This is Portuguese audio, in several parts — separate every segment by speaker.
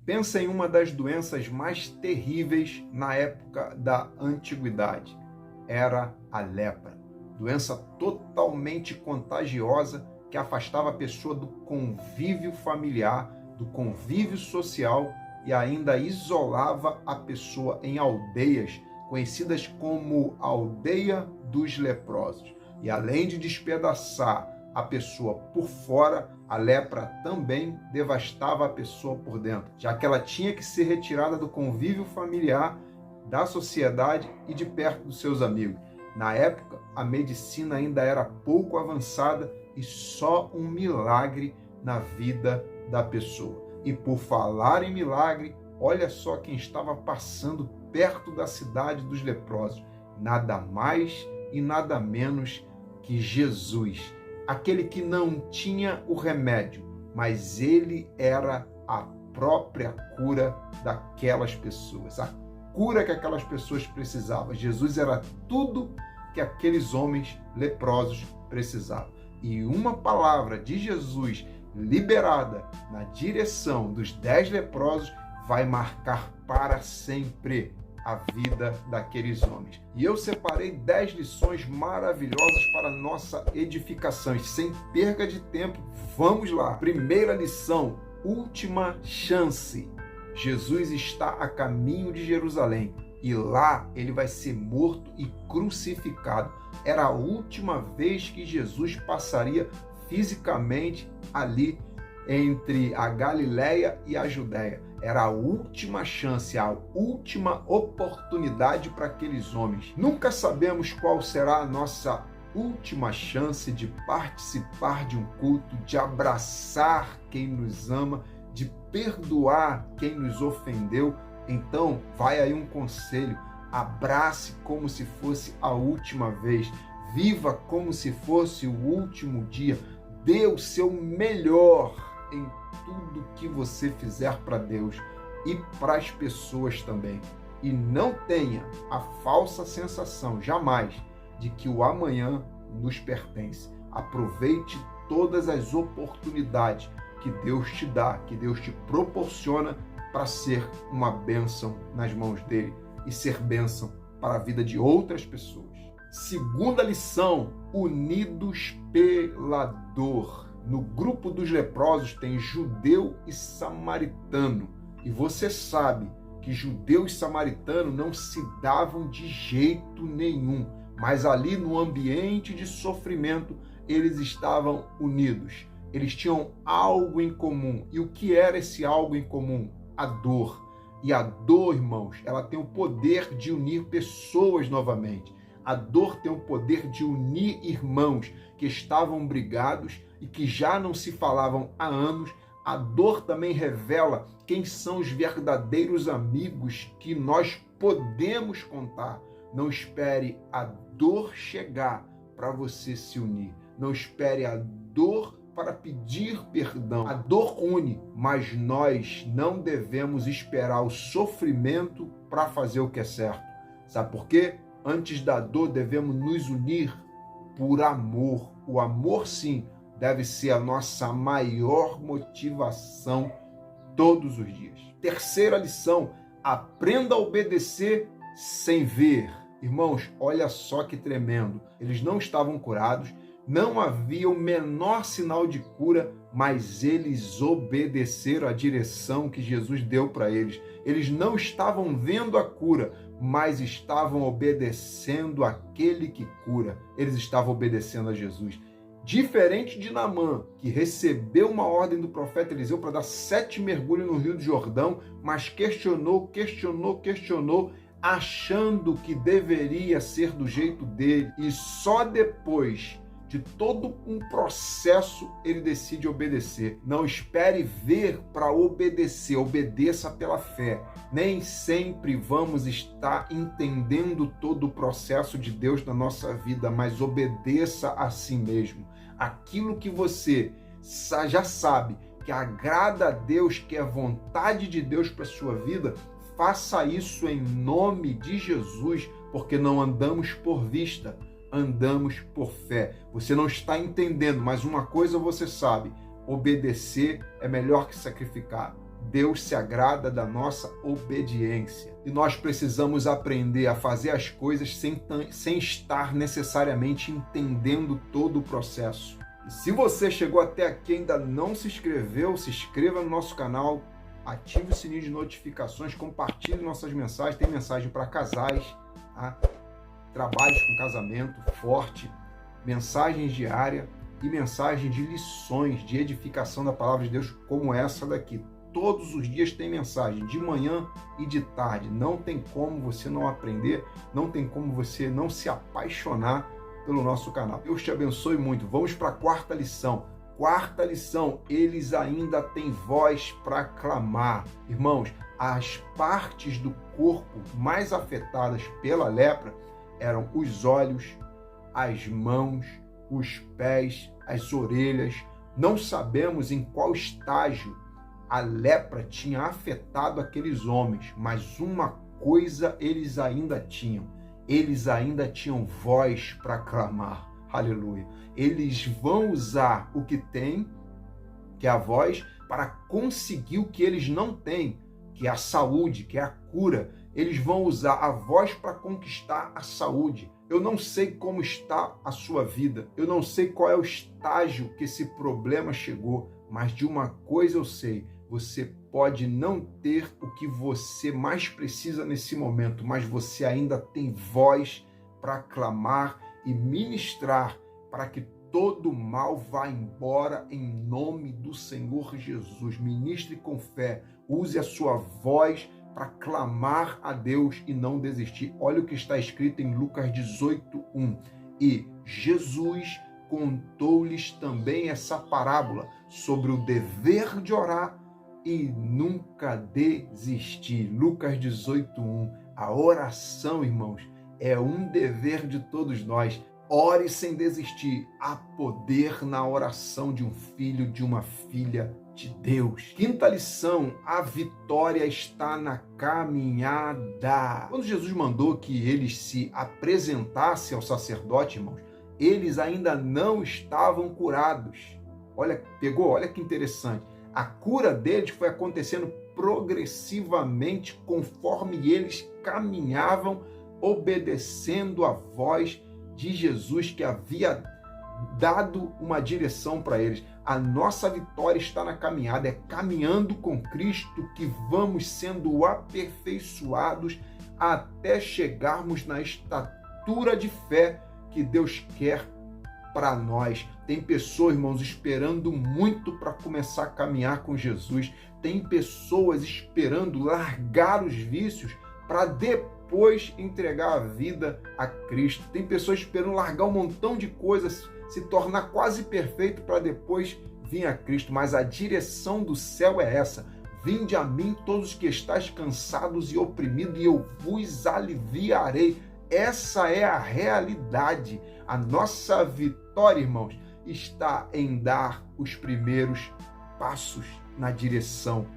Speaker 1: Pensa em uma das doenças mais terríveis na época da antiguidade. Era a lepra. Doença totalmente contagiosa que afastava a pessoa do convívio familiar, do convívio social e ainda isolava a pessoa em aldeias conhecidas como aldeia dos leprosos. E além de despedaçar a pessoa por fora, a lepra também devastava a pessoa por dentro, já que ela tinha que ser retirada do convívio familiar, da sociedade e de perto dos seus amigos. Na época, a medicina ainda era pouco avançada e só um milagre na vida da pessoa. E por falar em milagre, olha só quem estava passando perto da cidade dos leprosos. Nada mais e nada menos que Jesus. Aquele que não tinha o remédio, mas ele era a própria cura daquelas pessoas, a cura que aquelas pessoas precisavam. Jesus era tudo que aqueles homens leprosos precisavam. E uma palavra de Jesus liberada na direção dos 10 leprosos vai marcar para sempre a vida daqueles homens. E eu separei 10 lições maravilhosas para nossa edificação. E sem perca de tempo, vamos lá. Primeira lição, última chance. Jesus está a caminho de Jerusalém e lá ele vai ser morto e crucificado. Era a última vez que Jesus passaria fisicamente ali entre a Galileia e a Judéia. Era a última chance, a última oportunidade para aqueles homens. Nunca sabemos qual será a nossa última chance de participar de um culto, de abraçar quem nos ama, de perdoar quem nos ofendeu. Então, vai aí um conselho: abrace como se fosse a última vez, viva como se fosse o último dia, dê o seu melhor em tudo que você fizer para Deus e para as pessoas também. E não tenha a falsa sensação, jamais, de que o amanhã nos pertence. Aproveite todas as oportunidades que Deus te dá, que Deus te proporciona para ser uma bênção nas mãos dele e ser bênção para a vida de outras pessoas. Segunda lição, unidos pela dor. No grupo dos leprosos tem judeu e samaritano. E você sabe que judeu e samaritano não se davam de jeito nenhum. Mas ali no ambiente de sofrimento, eles estavam unidos. Eles tinham algo em comum. E o que era esse algo em comum? A dor. E a dor, irmãos, ela tem o poder de unir pessoas novamente. A dor tem o poder de unir irmãos que estavam brigados e que já não se falavam há anos. A dor também revela quem são os verdadeiros amigos que nós podemos contar. Não espere a dor chegar para você se unir. Não espere a dor para pedir perdão. A dor une, mas nós não devemos esperar o sofrimento para fazer o que é certo. Sabe por quê? Antes da dor, devemos nos unir por amor. O amor, sim, deve ser a nossa maior motivação todos os dias. Terceira lição, aprenda a obedecer sem ver. Irmãos, olha só que tremendo. Eles não estavam curados, não havia o menor sinal de cura, mas eles obedeceram à direção que Jesus deu para eles. Eles não estavam vendo a cura, mas estavam obedecendo àquele que cura. Eles estavam obedecendo a Jesus. Diferente de Naamã, que recebeu uma ordem do profeta Eliseu para dar 7 mergulhos no Rio do Jordão, mas questionou, achando que deveria ser do jeito dele. E só depois de todo um processo, ele decide obedecer. Não espere ver para obedecer, obedeça pela fé. Nem sempre vamos estar entendendo todo o processo de Deus na nossa vida, mas obedeça a si mesmo. Aquilo que você já sabe que agrada a Deus, que é vontade de Deus para a sua vida, faça isso em nome de Jesus, porque não andamos por vista, andamos por fé. Você não está entendendo, mas uma coisa você sabe: obedecer é melhor que sacrificar. Deus se agrada da nossa obediência. E nós precisamos aprender a fazer as coisas sem estar necessariamente entendendo todo o processo. E se você chegou até aqui e ainda não se inscreveu, se inscreva no nosso canal, ative o sininho de notificações, compartilhe nossas mensagens. Tem mensagem para casais, tá? Trabalhos com casamento forte, mensagens diárias e mensagem de lições, de edificação da palavra de Deus, como essa daqui. Todos os dias tem mensagem, de manhã e de tarde. Não tem como você não aprender, não tem como você não se apaixonar pelo nosso canal. Deus te abençoe muito. Vamos para a quarta lição. Quarta lição, eles ainda têm voz para clamar. Irmãos, as partes do corpo mais afetadas pela lepra eram os olhos, as mãos, os pés, as orelhas. Não sabemos em qual estágio a lepra tinha afetado aqueles homens, mas uma coisa eles ainda tinham voz para clamar. Aleluia. Eles vão usar o que têm, que é a voz, para conseguir o que eles não têm, que é a saúde, que é a cura. Eles vão usar a voz para conquistar a saúde. Eu não sei como está a sua vida, eu não sei qual é o estágio que esse problema chegou, mas de uma coisa eu sei: você pode não ter o que você mais precisa nesse momento, mas você ainda tem voz para clamar e ministrar para que todo mal vá embora em nome do Senhor Jesus. Ministre com fé, use a sua voz para clamar a Deus e não desistir. Olha o que está escrito em Lucas 18:1. E Jesus contou-lhes também essa parábola sobre o dever de orar e nunca desistir. Lucas 18:1. A oração, irmãos, é um dever de todos nós. Ore sem desistir. Há poder na oração de um filho, de uma filha de Deus. Quinta lição: a vitória está na caminhada. Quando Jesus mandou que eles se apresentassem ao sacerdote, irmãos, eles ainda não estavam curados. Olha, pegou? Olha que interessante. A cura deles foi acontecendo progressivamente conforme eles caminhavam obedecendo a voz de Jesus, que havia dado uma direção para eles. A nossa vitória está na caminhada, é caminhando com Cristo que vamos sendo aperfeiçoados até chegarmos na estatura de fé que Deus quer para nós. Tem pessoas, irmãos, esperando muito para começar a caminhar com Jesus. Tem pessoas esperando largar os vícios para depois entregar a vida a Cristo. Tem pessoas esperando largar um montão de coisas, se tornar quase perfeito para depois vir a Cristo. Mas a direção do céu é essa: vinde a mim todos que estáis cansados e oprimidos, e eu vos aliviarei. Essa é a realidade. A nossa vitória, irmãos, está em dar os primeiros passos na direção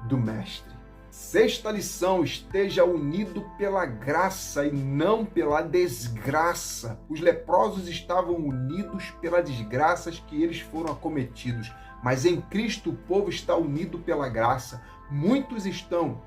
Speaker 1: do Mestre. Sexta lição: esteja unido pela graça e não pela desgraça. Os leprosos estavam unidos pelas desgraças que eles foram acometidos, mas em Cristo o povo está unido pela graça. Muitos estão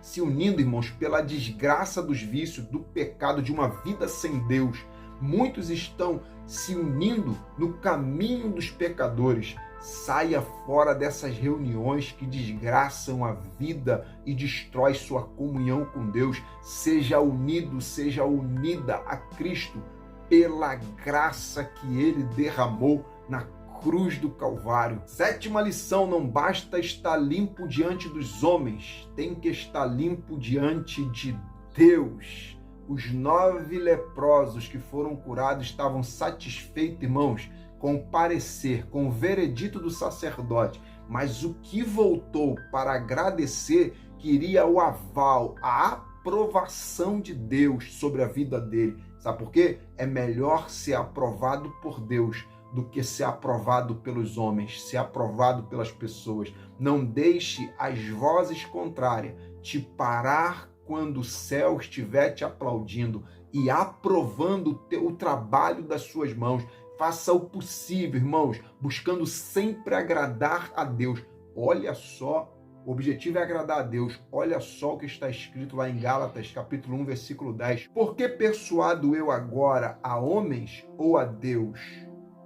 Speaker 1: se unindo, irmãos, pela desgraça dos vícios, do pecado, de uma vida sem Deus. Muitos estão se unindo no caminho dos pecadores. Saia fora dessas reuniões que desgraçam a vida e destrói sua comunhão com Deus. Seja unido, seja unida a Cristo pela graça que Ele derramou na cruz do Calvário. Sétima lição: não basta estar limpo diante dos homens, tem que estar limpo diante de Deus. Os 9 leprosos que foram curados estavam satisfeitos, irmãos, com o parecer, com o veredito do sacerdote, mas o que voltou para agradecer queria o aval, a aprovação de Deus sobre a vida dele. Sabe por quê? É melhor ser aprovado por Deus do que ser aprovado pelos homens, ser aprovado pelas pessoas. Não deixe as vozes contrárias te parar quando o céu estiver te aplaudindo e aprovando o trabalho das suas mãos. Faça o possível, irmãos, buscando sempre agradar a Deus. Olha só O objetivo é agradar a Deus. Olha só o que está escrito lá em Gálatas, capítulo 1, versículo 10. Por que persuado eu agora a homens ou a Deus?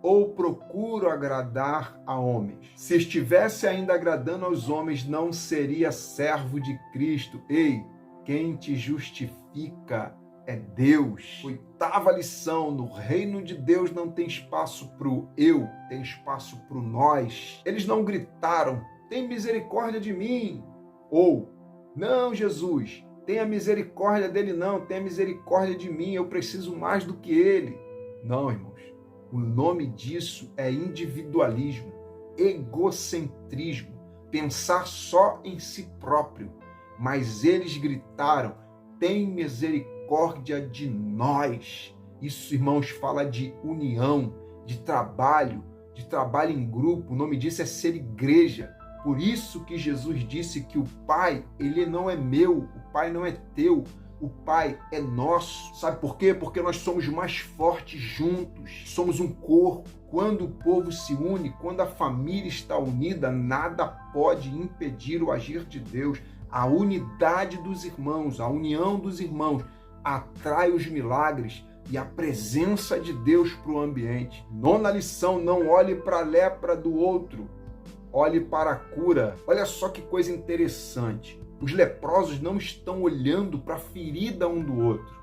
Speaker 1: Ou procuro agradar a homens? Se estivesse ainda agradando aos homens, não seria servo de Cristo. Ei, quem te justifica é Deus. Oitava lição: no reino de Deus não tem espaço para o eu, tem espaço para o nós. Eles não gritaram, tem misericórdia de mim. Ou, não, Jesus, tenha misericórdia dele não, tenha misericórdia de mim, eu preciso mais do que ele. Não, irmãos, o nome disso é individualismo, egocentrismo, pensar só em si próprio. Mas eles gritaram, tem misericórdia de nós. Isso, irmãos, fala de união, de trabalho em grupo. O nome disso é ser igreja. Por isso que Jesus disse que o Pai, ele não é meu, o Pai não é teu, o Pai é nosso. Sabe por quê? Porque nós somos mais fortes juntos, somos um corpo. Quando o povo se une, quando a família está unida, nada pode impedir o agir de Deus. A unidade dos irmãos, a união dos irmãos atrai os milagres e a presença de Deus para o ambiente. Nona lição: não olhe para a lepra do outro, olhe para a cura. Olha só que coisa interessante. Os leprosos não estão olhando para a ferida um do outro.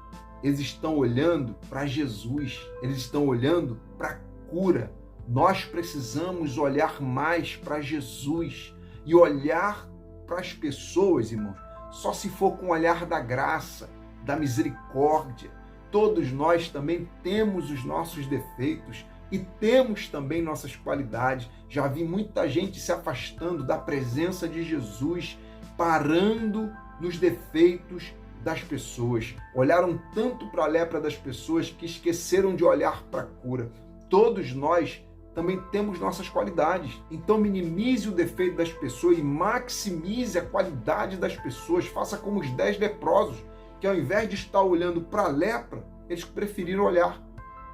Speaker 1: Eles estão olhando para Jesus. Eles estão olhando para a cura. Nós precisamos olhar mais para Jesus e olhar para as pessoas, irmãos, só se for com o olhar da graça, da misericórdia. Todos nós também temos os nossos defeitos e temos também nossas qualidades. Já vi muita gente se afastando da presença de Jesus, parando nos defeitos das pessoas. Olharam tanto para a lepra das pessoas que esqueceram de olhar para a cura. Todos nós também temos nossas qualidades. Então minimize o defeito das pessoas e maximize a qualidade das pessoas. Faça como os 10 leprosos, que ao invés de estar olhando para a lepra, eles preferiram olhar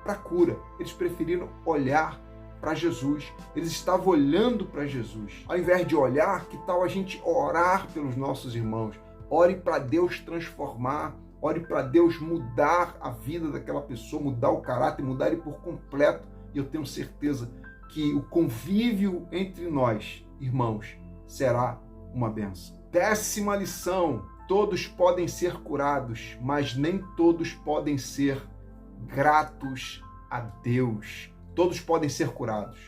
Speaker 1: para a cura. Eles preferiram olhar para Jesus. Eles estavam olhando para Jesus. Ao invés de olhar, que tal a gente orar pelos nossos irmãos? Ore para Deus transformar. Ore para Deus mudar a vida daquela pessoa, mudar o caráter, mudar ele por completo. E eu tenho certeza que o convívio entre nós, irmãos, será uma bênção. 10ª lição: todos podem ser curados, mas nem todos podem ser gratos a Deus. Todos podem ser curados,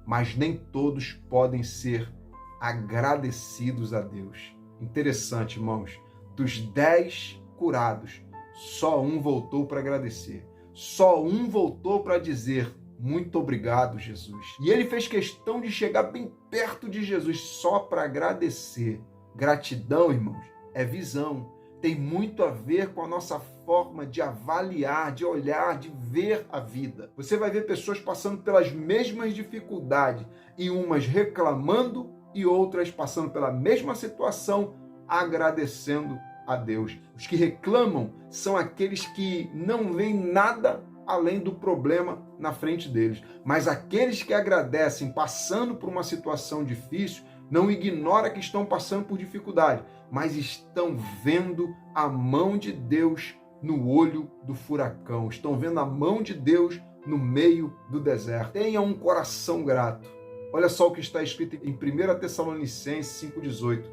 Speaker 1: mas nem todos podem ser agradecidos a Deus. Interessante, irmãos. Dos 10 curados, só um voltou para agradecer. Só um voltou para dizer: muito obrigado, Jesus. E ele fez questão de chegar bem perto de Jesus só para agradecer. Gratidão, irmãos, é visão. Tem muito a ver com a nossa forma de avaliar, de olhar, de ver a vida. Você vai ver pessoas passando pelas mesmas dificuldades e umas reclamando e outras passando pela mesma situação, agradecendo a Deus. Os que reclamam são aqueles que não veem nada além do problema na frente deles. Mas aqueles que agradecem passando por uma situação difícil, não ignora que estão passando por dificuldade, mas estão vendo a mão de Deus no olho do furacão. Estão vendo a mão de Deus no meio do deserto. Tenha um coração grato. Olha só o que está escrito em 1 Tessalonicenses 5,18.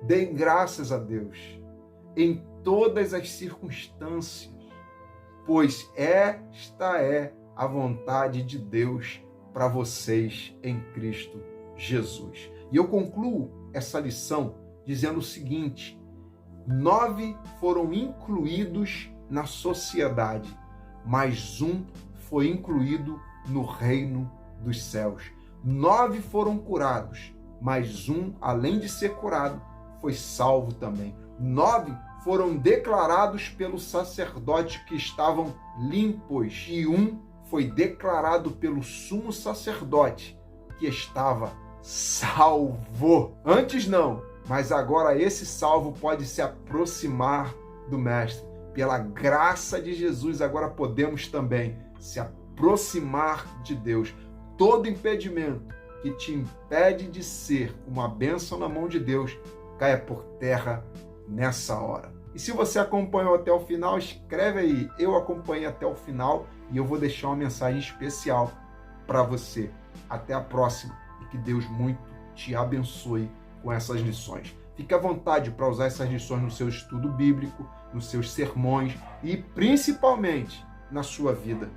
Speaker 1: Deem graças a Deus em todas as circunstâncias, pois esta é a vontade de Deus para vocês em Cristo Jesus. E eu concluo essa lição dizendo o seguinte: 9 foram incluídos na sociedade, mas um foi incluído no reino dos céus. 9 foram curados, mas um, além de ser curado, foi salvo também. 9 foram declarados pelo sacerdote que estavam limpos, e um foi declarado pelo sumo sacerdote que estava salvo. Antes não, mas agora esse salvo pode se aproximar do Mestre. Pela graça de Jesus, agora podemos também se aproximar de Deus. Todo impedimento que te impede de ser uma bênção na mão de Deus caia por terra nessa hora. E se você acompanhou até o final, escreve aí, eu acompanhei até o final e eu vou deixar uma mensagem especial para você. Até a próxima e que Deus muito te abençoe com essas lições. Fique à vontade para usar essas lições no seu estudo bíblico, nos seus sermões e principalmente na sua vida.